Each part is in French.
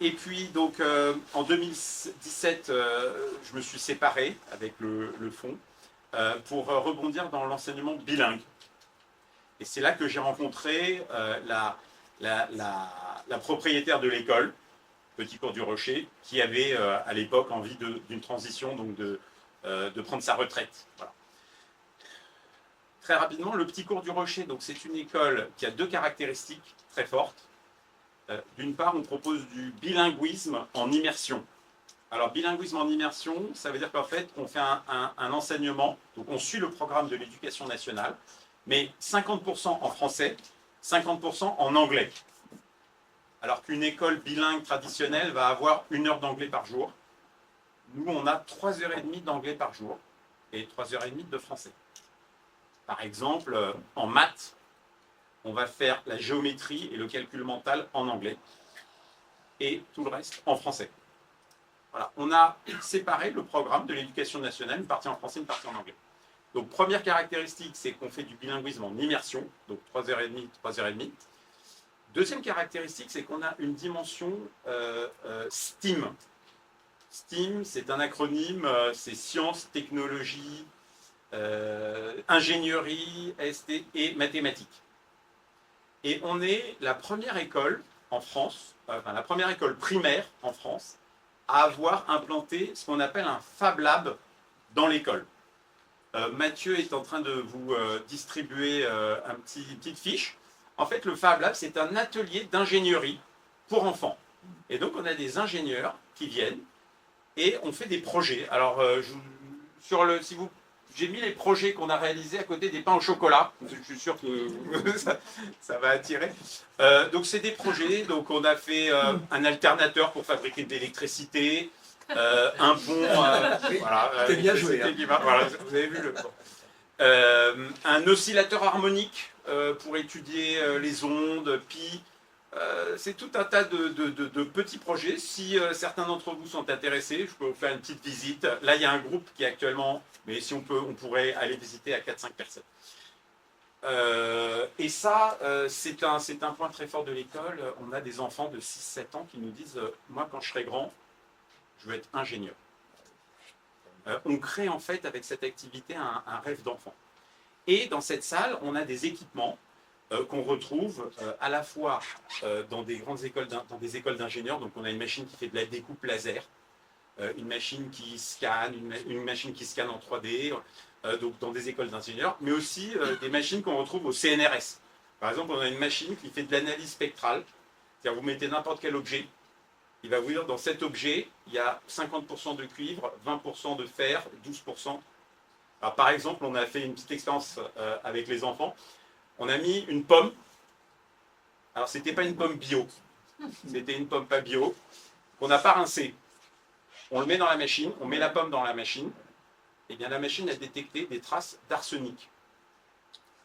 Et puis, donc, en 2017, je me suis séparé avec le fonds pour rebondir dans l'enseignement bilingue. Et c'est là que j'ai rencontré la propriétaire de l'école, Petit Cours du Rocher, qui avait à l'époque envie d'une transition, donc de prendre sa retraite. Voilà. Très rapidement, le Petit Cours du Rocher, c'est une école qui a deux caractéristiques très fortes. D'une part, on propose du bilinguisme en immersion. Alors, bilinguisme en immersion, ça veut dire qu'en fait, on fait un enseignement, donc on suit le programme de l'éducation nationale, mais 50% en français, 50% en anglais. Alors qu'une école bilingue traditionnelle va avoir 1 heure d'anglais par jour. Nous, on a 3h30 d'anglais par jour et 3h30 de français. Par exemple, en maths, on va faire la géométrie et le calcul mental en anglais et tout le reste en français. Voilà. On a séparé le programme de l'éducation nationale, une partie en français, une partie en anglais. Donc, première caractéristique, c'est qu'on fait du bilinguisme en immersion, donc 3h30, 3h30. Deuxième caractéristique, c'est qu'on a une dimension STEAM. STEAM, c'est un acronyme, c'est sciences, technologies, ingénierie, ST et mathématiques. Et on est la première école en France, enfin la première école primaire en France, à avoir implanté ce qu'on appelle un Fab Lab dans l'école. Mathieu est en train de vous distribuer une petite fiche. En fait, le Fab Lab, c'est un atelier d'ingénierie pour enfants. Et donc, on a des ingénieurs qui viennent et on fait des projets. Alors, si vous, j'ai mis les projets qu'on a réalisés à côté des pains au chocolat. Je suis sûr que ça va attirer. Donc, c'est des projets. Donc, on a fait un alternateur pour fabriquer de l'électricité. Un pont, voilà, c'était bien joué. Hein. Voilà, vous avez vu le pont. Un oscillateur harmonique pour étudier les ondes, pi. C'est tout un tas de petits projets. Si certains d'entre vous sont intéressés, je peux vous faire une petite visite. Là, il y a un groupe qui est actuellement, mais si on peut, on pourrait aller visiter à 4-5 personnes. Et ça, c'est un point très fort de l'école. On a des enfants de 6-7 ans qui nous disent moi, quand je serai grand, je veux être ingénieur. On crée en fait avec cette activité un rêve d'enfant. Et dans cette salle, on a des équipements qu'on retrouve à la fois dans des grandes écoles, dans des écoles d'ingénieurs. Donc on a une machine qui fait de la découpe laser, une machine qui scanne, une machine qui scanne en 3D, donc dans des écoles d'ingénieurs, mais aussi des machines qu'on retrouve au CNRS. Par exemple, on a une machine qui fait de l'analyse spectrale, c'est-à-dire vous mettez n'importe quel objet, il va vous dire dans cet objet, il y a 50% de cuivre, 20% de fer, 12%. Alors, par exemple, on a fait une petite expérience avec les enfants. On a mis une pomme. Alors, ce n'était pas une pomme bio. C'était une pomme pas bio qu'on n'a pas rincée. On le met dans la machine, on met la pomme dans la machine. Et bien, la machine a détecté des traces d'arsenic.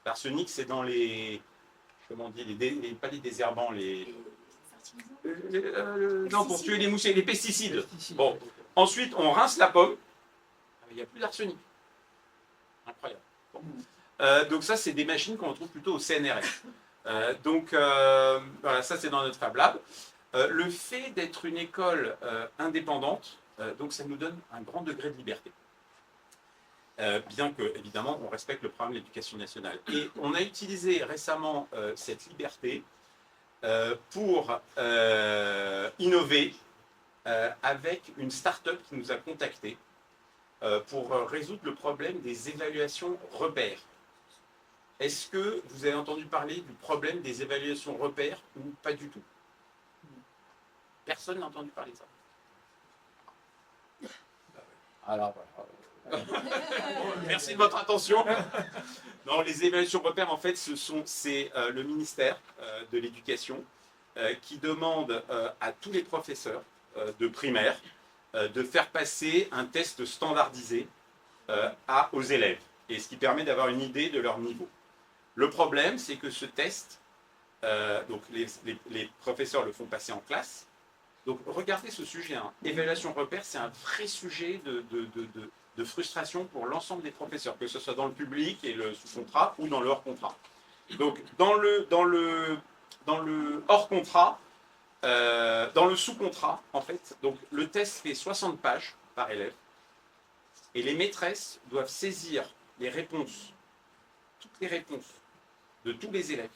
L'arsenic, c'est dans les... Comment on dit pas les désherbants, non, pour tuer les moustiques, les pesticides. Bon, ensuite, on rince la pomme. Il n'y a plus d'arsenic. Incroyable. Bon. Donc ça, c'est des machines qu'on retrouve plutôt au CNRS. Voilà, ça c'est dans notre Fab Lab. Le fait d'être une école indépendante, donc ça nous donne un grand degré de liberté. Bien que, évidemment, on respecte le programme de l'éducation nationale. Et on a utilisé récemment cette liberté pour innover avec une start-up qui nous a contactés pour résoudre le problème des évaluations repères. Est-ce que vous avez entendu parler du problème des évaluations repères ou pas du tout? Personne n'a entendu parler de ça. Alors voilà. Merci de votre attention. Non, les évaluations repères, en fait, c'est le ministère de l'Éducation qui demande à tous les professeurs de primaire de faire passer un test standardisé aux élèves, et ce qui permet d'avoir une idée de leur niveau. Le problème, c'est que ce test, donc les professeurs le font passer en classe. Donc regardez ce sujet, hein. Évaluation repère, c'est un vrai sujet de frustration pour l'ensemble des professeurs, que ce soit dans le public et le sous-contrat ou dans le hors-contrat. Donc dans le hors-contrat, dans le sous-contrat, en fait, donc le test fait 60 pages par élève, et les maîtresses doivent saisir les réponses, toutes les réponses de tous les élèves.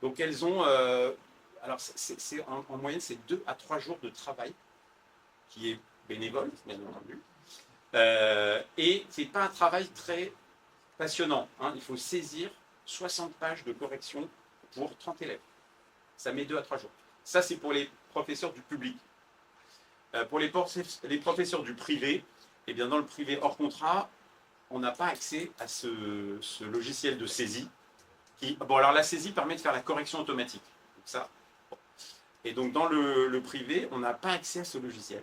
Donc elles ont, alors en moyenne, c'est 2 à 3 jours de travail, qui est bénévole, bien entendu. Et ce n'est pas un travail très passionnant. Hein. Il faut saisir 60 pages de correction pour 30 élèves. Ça met 2 à 3 jours. Ça, c'est pour les professeurs du public. Pour les professeurs du privé, eh bien, dans le privé hors contrat, on n'a pas accès à ce logiciel de saisie. Bon, alors la saisie permet de faire la correction automatique. Donc ça, bon. Et donc dans le privé, on n'a pas accès à ce logiciel.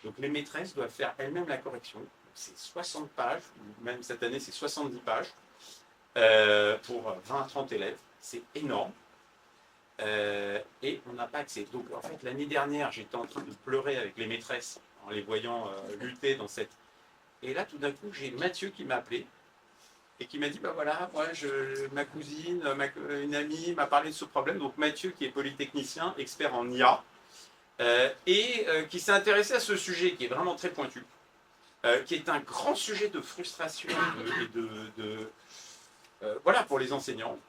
Donc les maîtresses doivent faire elles-mêmes la correction. C'est 60 pages, même cette année c'est 70 pages, pour 20 à 30 élèves. C'est énorme. Et on n'a pas accès. Donc en fait l'année dernière, j'étais en train de pleurer avec les maîtresses en les voyant lutter dans cette... Et là tout d'un coup, j'ai Mathieu qui m'a appelé et qui m'a dit, bah voilà, moi, ma cousine, une amie m'a parlé de ce problème. Donc Mathieu, qui est polytechnicien, expert en IA, qui s'est intéressé à ce sujet qui est vraiment très pointu, qui est un grand sujet de frustration voilà, pour les enseignants.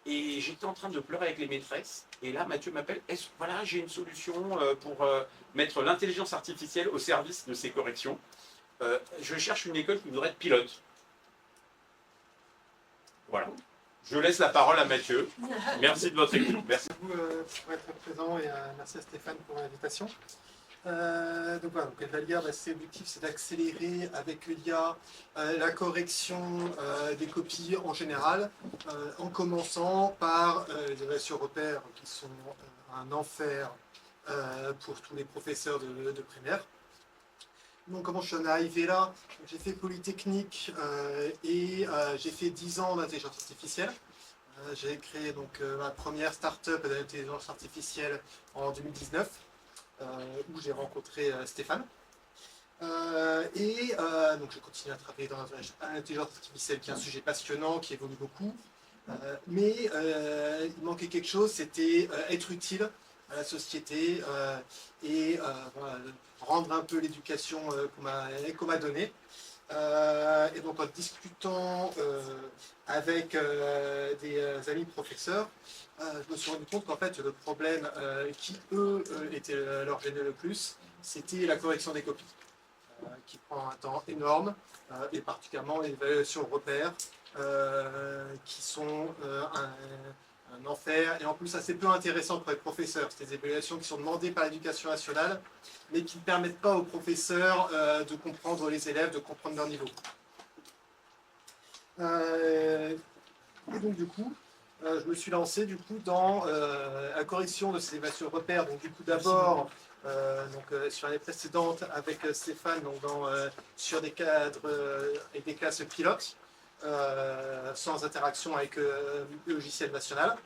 Et j'étais en train de pleurer avec les maîtresses. Et là, Mathieu m'appelle, voilà, j'ai une solution pour mettre l'intelligence artificielle au service de ces corrections. Je cherche une école qui voudrait être pilote. Voilà. Je laisse la parole à Mathieu. Merci de votre écoute. Merci beaucoup pour être présent et merci à Stéphane pour l'invitation. Donc voilà, donc Evalia, ses objectifs, c'est d'accélérer avec l'IA la correction des copies en général, en commençant par les évaluations repères qui sont un enfer pour tous les professeurs de primaire. Donc comment je suis arrivé là? J'ai fait Polytechnique et j'ai fait 10 ans d'intelligence artificielle. J'ai créé donc ma première start-up d'intelligence artificielle en 2019, où j'ai rencontré Stéphane. Donc j'ai continué à travailler dans l'intelligence artificielle, qui est un sujet passionnant, qui évolue beaucoup. Mais il manquait quelque chose, c'était être utile à la société et voilà, rendre un peu l'éducation qu'on m'a donnée. Et donc en discutant avec des amis professeurs, je me suis rendu compte qu'en fait le problème qui eux était leur gênait le plus, c'était la correction des copies, qui prend un temps énorme, et particulièrement les évaluations repères, qui sont un enfer, et en plus assez peu intéressant pour les professeurs. C'est des évaluations qui sont demandées par l'éducation nationale, mais qui ne permettent pas aux professeurs de comprendre les élèves, de comprendre leur niveau. Et donc du coup, je me suis lancé du coup dans la correction de ces évaluations repères. Donc du coup d'abord, sur l'année précédente avec Stéphane, donc sur des cadres et des classes pilotes, sans interaction avec le logiciel national.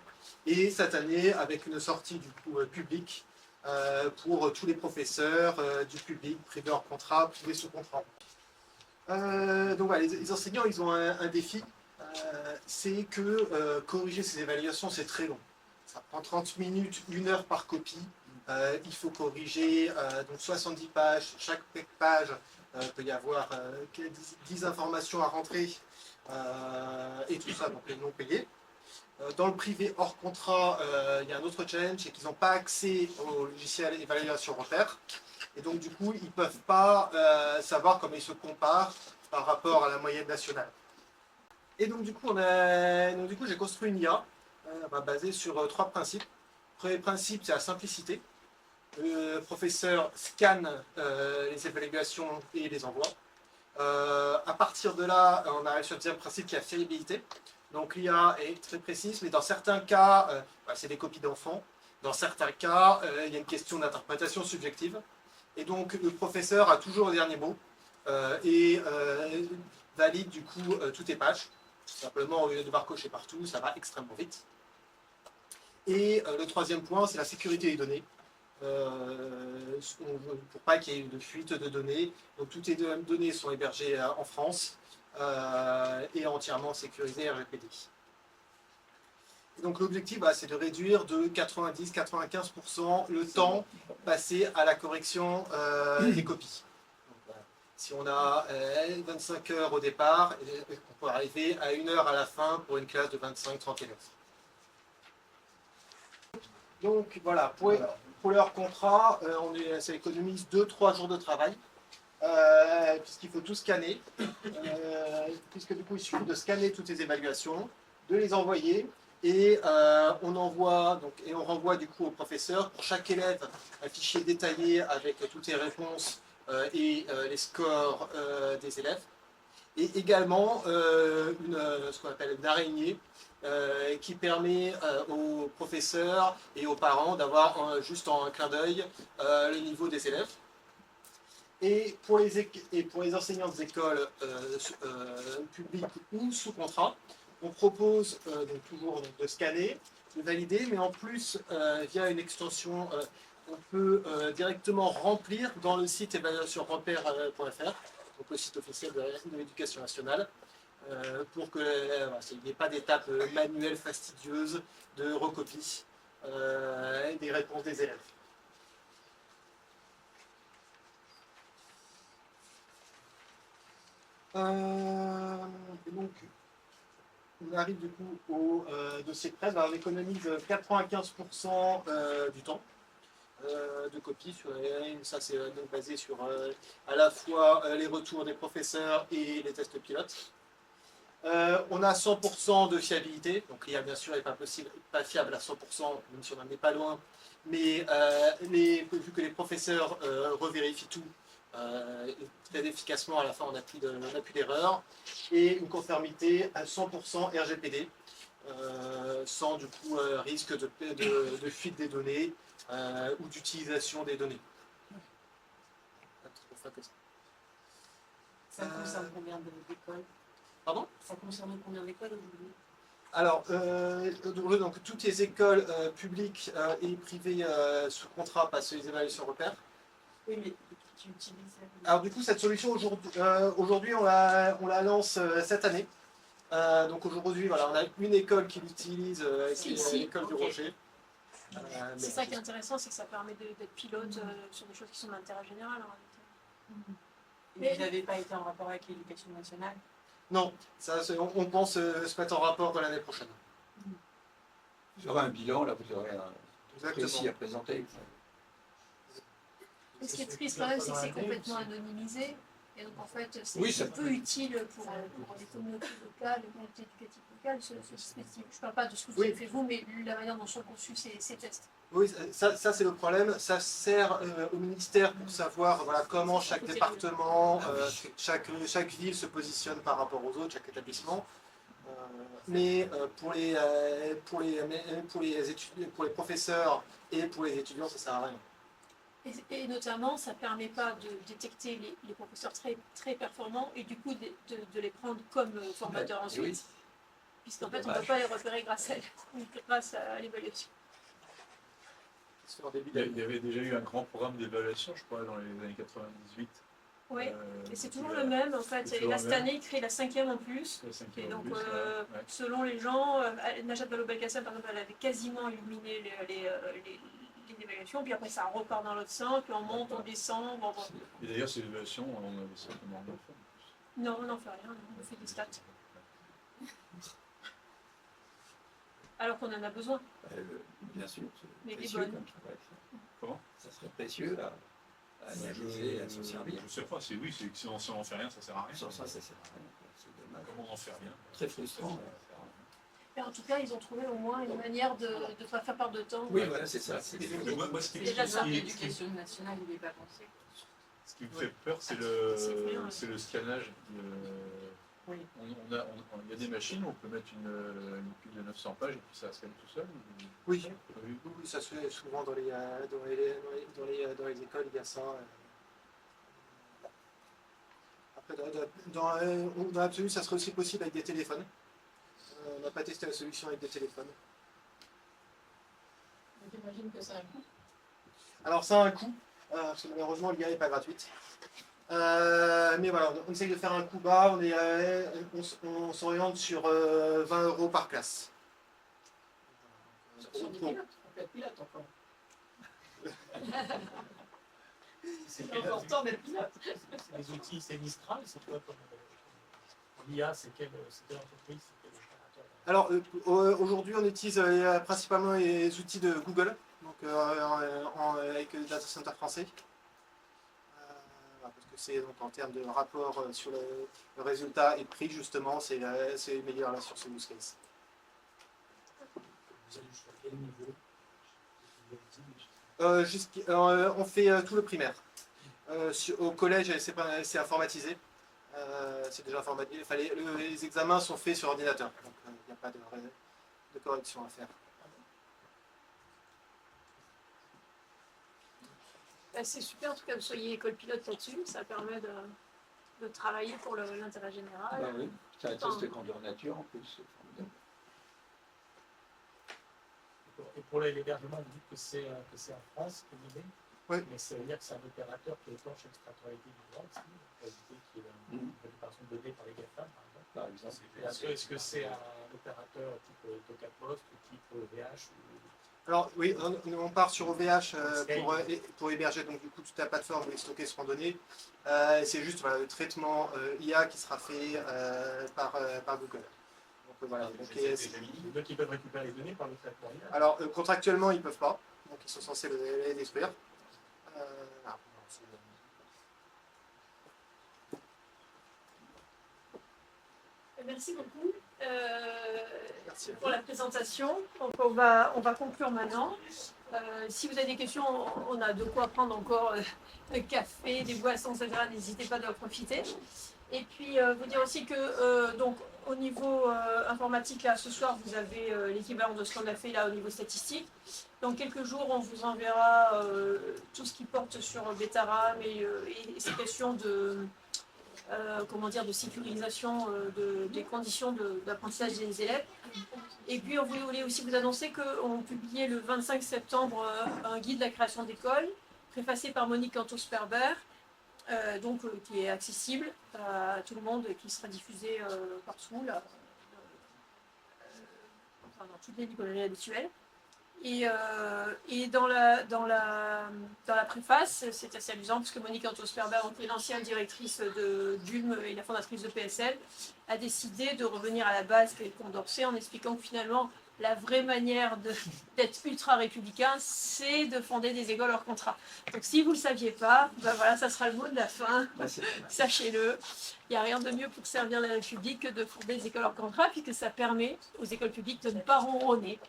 Et cette année, avec une sortie du coup publique pour tous les professeurs du public, privé hors contrat, privé sous contrat. Donc voilà, les enseignants, ils ont un défi, c'est que corriger ces évaluations, c'est très long. Ça prend 30 minutes, 1 heure par copie. Il faut corriger donc 70 pages. Chaque page peut y avoir 10 informations à rentrer, et tout ça, donc les non payés. Dans le privé hors contrat, il y a un autre challenge, c'est qu'ils n'ont pas accès au logiciel évaluation repère. Et donc du coup, ils ne peuvent pas savoir comment ils se comparent par rapport à la moyenne nationale. Et donc du coup, j'ai construit une IA basée sur 3 principes. Le premier principe, c'est la simplicité. Le professeur scanne les évaluations et les envoie. À partir de là, on arrive sur le deuxième principe qui est la fiabilité. Donc l'IA est très précise, mais dans certains cas, c'est des copies d'enfants. Dans certains cas, il y a une question d'interprétation subjective. Et donc le professeur a toujours le dernier mot et valide du coup toutes les pages. Simplement, au lieu de devoir cocher partout, ça va extrêmement vite. Et le troisième point, c'est la sécurité des données. Pour pas qu'il y ait de fuite de données. Donc toutes les données sont hébergées en France et entièrement sécurisées RGPD. Donc l'objectif, c'est de réduire de 90-95% le temps passé à la correction des copies. Donc, voilà. Si on a 25 heures au départ, on peut arriver à 1 heure à la fin pour une classe de 25-30 élèves. Donc voilà, pour leur contrat, ça économise 2-3 jours de travail. Puisqu'il faut tout scanner, puisque du coup il suffit de scanner toutes les évaluations, de les envoyer, et on renvoie du coup au professeur pour chaque élève un fichier détaillé avec toutes les réponses et les scores des élèves, et également ce qu'on appelle une araignée qui permet aux professeurs et aux parents d'avoir juste en un clin d'œil le niveau des élèves. Et pour les enseignants des écoles publiques ou sous contrat, on propose donc toujours de scanner, de valider, mais en plus, via une extension, on peut directement remplir dans le site évaluationrepère.fr, donc le site officiel de l'Éducation nationale, pour qu'il n'y ait pas d'étape manuelle fastidieuse de recopie des réponses des élèves. Et donc, on arrive du coup au dossier de presse. On économise 95% du temps de copie. Ça, c'est donc basé sur à la fois les retours des professeurs et les tests pilotes. On a 100% de fiabilité. Donc, l'IA, bien sûr, n'est pas fiable à 100%, même si on n'en est pas loin. Mais vu que les professeurs revérifient tout, très efficacement, à la fin on n'a plus d'erreur, et une conformité à 100% RGPD, sans du coup risque de fuite des données ou d'utilisation des données. Ça concerne combien d'écoles? Pardon? Ça concerne combien d'écoles aujourd'hui? Alors, donc, toutes les écoles publiques et privées sous contrat passent les évaluations repères. Oui, mais tu utilises. Alors du coup, cette solution aujourd'hui, on la lance cette année. Donc aujourd'hui, voilà, on a une école qui l'utilise, c'est l'école du Rocher. C'est ça qui est intéressant, c'est que ça permet d'être pilote sur des choses qui sont d'intérêt général en réalité. Mais vous n'avez pas été en rapport avec l'éducation nationale? Non, on pense se mettre en rapport dans l'année prochaine. Vous aurez un bilan, là, vous aurez un précis à présenter. Et ce qui est triste quand même, c'est que c'est complètement anonymisé. Et donc en fait, c'est peu utile pour les communautés locales, les communautés éducatives locales, ce dispositif. Je ne parle pas de ce que vous avez fait vous, mais la manière dont sont conçus ces tests. Oui, ça c'est le problème. Ça sert au ministère pour savoir comment chaque département, chaque ville se positionne par rapport aux autres, chaque établissement. Mais pour les professeurs et pour les étudiants, ça ne sert à rien. Et notamment, ça ne permet pas de détecter les professeurs très performants et du coup de les prendre comme formateurs ensuite. Oui. Puisqu'en fait, on ne peut pas les repérer grâce à l'évaluation. Il y avait déjà eu un grand programme d'évaluation, je crois, dans les années 98. Oui, et c'est toujours le même en fait. Et là, cette année, il crée la 5e en plus. Et donc, selon les gens, Najat Vallaud-Belkacem, par exemple, elle avait quasiment éliminé les évaluations, puis après ça repart dans l'autre sens, puis on monte, on descend. Bon. Et d'ailleurs, ces évaluations, on avait certainement rien fait. Non, on n'en fait rien, on fait des stats. Alors qu'on en a besoin. Bien sûr, mais précieux les bonnes. Comment? Ça serait précieux à analyser, à s'en servir. Je sais pas, si on n'en fait rien, ça sert à rien. Sans ça sert à rien. C'est dommage. Comment on en fait rien? Très frustrant. Et en tout cas, ils ont trouvé au moins une manière de ne pas faire perdre de temps. Oui, voilà, c'est ça. Déjà, ça, l'éducation nationale, il n'est pas pensé. Ce qui me fait peur, c'est le scannage. Oui. Il y a des machines où on peut mettre une pile de 900 pages et puis ça scanne tout seul. Oui, ça se fait souvent dans les écoles, il y a ça. Après, dans l'absolu, ça serait aussi possible avec des téléphones. On n'a pas testé la solution avec des téléphones. J'imagine que ça a un coût. Alors ça a un coût, parce que malheureusement l'IA n'est pas gratuite. Mais voilà, on essaye de faire un coup bas, on s'oriente sur 20 € par classe. Ce sont des pour- pilotes. C'est important d'être pilote. les outils, c'est Mistral, c'est quoi comme l'IA, c'est quelle entreprise, c'est quel opérateur? Alors aujourd'hui on utilise principalement les outils de Google, donc avec le data center français. Parce que c'est donc en termes de rapport sur le résultat et le prix justement, c'est meilleur là sur ce use case. Vous allez jusqu'à quel niveau? On fait tout le primaire. Au collège, c'est informatisé. C'est déjà informatisé. Les examens sont faits sur ordinateur, donc il n'y a pas de correction à faire. Bah, c'est super en tout cas que vous soyez école pilote là-dessus, ça permet de travailler pour l'intérêt général. Bah oui, c'est un test grandeur nature en plus. C'est formidable. Et pour l'hébergement, vous dites que c'est en France, que Oui. mais ça veut dire que c'est un opérateur qui étanche l'extraterritorialité du droit aussi, pour éviter qu'il y ait une récupération de données par les GAFAM, par exemple. Par exemple. Est-ce que c'est un opérateur type Tocapost, type VH Alors oui, on part sur OVH pour héberger donc du coup toute la plateforme où les stockés seront donnés. C'est juste voilà, le traitement IA qui sera fait par Google. Donc voilà. Donc, Donc ils peuvent récupérer les données par le traitement IA. alors contractuellement ils peuvent pas, donc ils sont censés les détruire. Merci beaucoup Merci. pour la présentation. Donc on va conclure maintenant. Si vous avez des questions, on a de quoi prendre encore un café, des boissons, etc. N'hésitez pas d'en profiter. Et puis vous dire aussi que donc au niveau informatique, là ce soir vous avez l'équivalent de ce qu'on a fait là au niveau statistique. Dans quelques jours, on vous enverra tout ce qui porte sur Betaram et ces questions de de sécurisation des conditions d'apprentissage des élèves. Et puis on voulait aussi vous annoncer qu'on publiait le 25 septembre un guide de la création d'école, préfacé par Monique Cantos-Sperber, qui est accessible à tout le monde et qui sera diffusé partout, là, dans toutes les librairies habituelles. Et dans la préface, c'est assez amusant parce que Monique Cantos-Sperber, qui est l'ancienne directrice d'ULM et la fondatrice de PSL, a décidé de revenir à la base qu'est Condorcet en expliquant que finalement la vraie manière d'être ultra républicain, c'est de fonder des écoles hors contrat. Donc si vous ne le saviez pas, ben voilà, ça sera le mot de la fin. Sachez-le, il n'y a rien de mieux pour servir la République que de fonder des écoles hors contrat, puisque ça permet aux écoles publiques de ne pas ronronner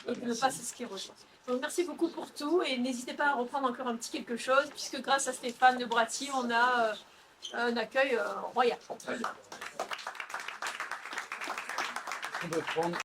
et de ne pas s'inscrire aux choses. Donc merci beaucoup pour tout et n'hésitez pas à reprendre encore un petit quelque chose, puisque grâce à Stéphane de Bratti, on a un accueil royal. On peut prendre